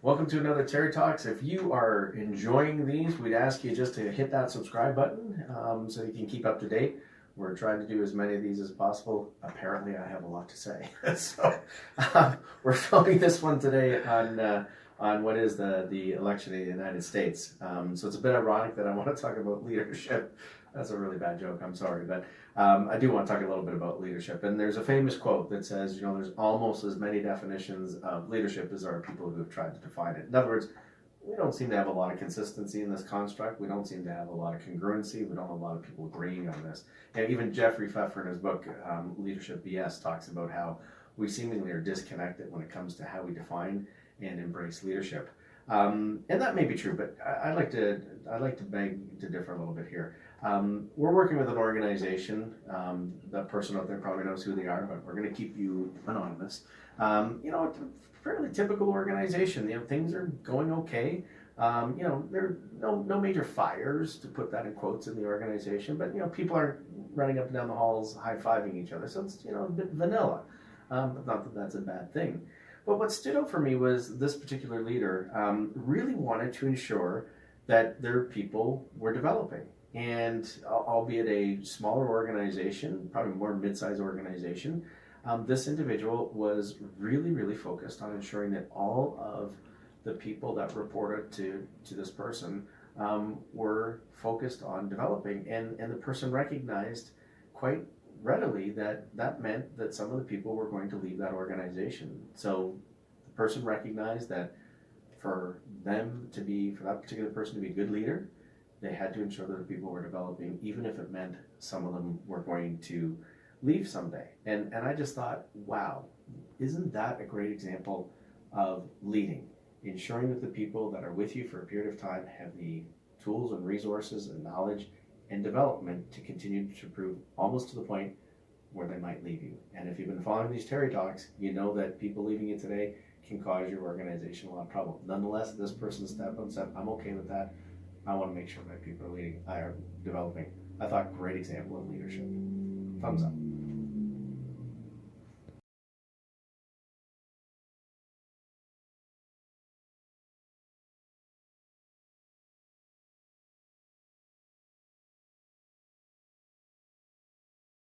Welcome to another Terry Talks. If you are enjoying these, we'd ask you just to hit that subscribe button so you can keep up to date. We're trying to do as many of these as possible. Apparently, I have a lot to say. So we're filming this one today on what is the election in the United States. So it's a bit ironic that I want to talk about leadership. That's a really bad joke, I'm sorry. But I do want to talk a little bit about leadership. And there's a famous quote that says, there's almost as many definitions of leadership as there are people who have tried to define it. In other words, we don't seem to have a lot of consistency in this construct. We don't seem to have a lot of congruency. We don't have a lot of people agreeing on this. And even Jeffrey Pfeffer in his book, Leadership BS, talks about how we seemingly are disconnected when it comes to how we define and embrace leadership. And that may be true, but I'd like to beg to differ a little bit here. We're working with an organization. That person out there probably knows who they are, but we're going to keep you anonymous. It's a fairly typical organization. Things are going okay. There are no major fires, to put that in quotes, in the organization, but people aren't running up and down the halls high-fiving each other. So it's a bit vanilla. Not that that's a bad thing. But what stood out for me was this particular leader really wanted to ensure that their people were developing. And albeit a smaller organization, probably more mid-sized organization, this individual was really, really focused on ensuring that all of the people that reported to this person were focused on developing. And the person recognized quite readily that meant that some of the people were going to leave that organization. So the person recognized that for that particular person to be a good leader, they had to ensure that the people were developing, even if it meant some of them were going to leave someday. And I just thought, wow, isn't that a great example of leading? Ensuring that the people that are with you for a period of time have the tools and resources and knowledge and development to continue to improve almost to the point where they might leave you. And if you've been following these Terry Talks, you know that people leaving you today can cause your organization a lot of trouble. Nonetheless, this person stepped up and said, I'm okay with that. I want to make sure that people are developing. I thought, great example of leadership. Thumbs up.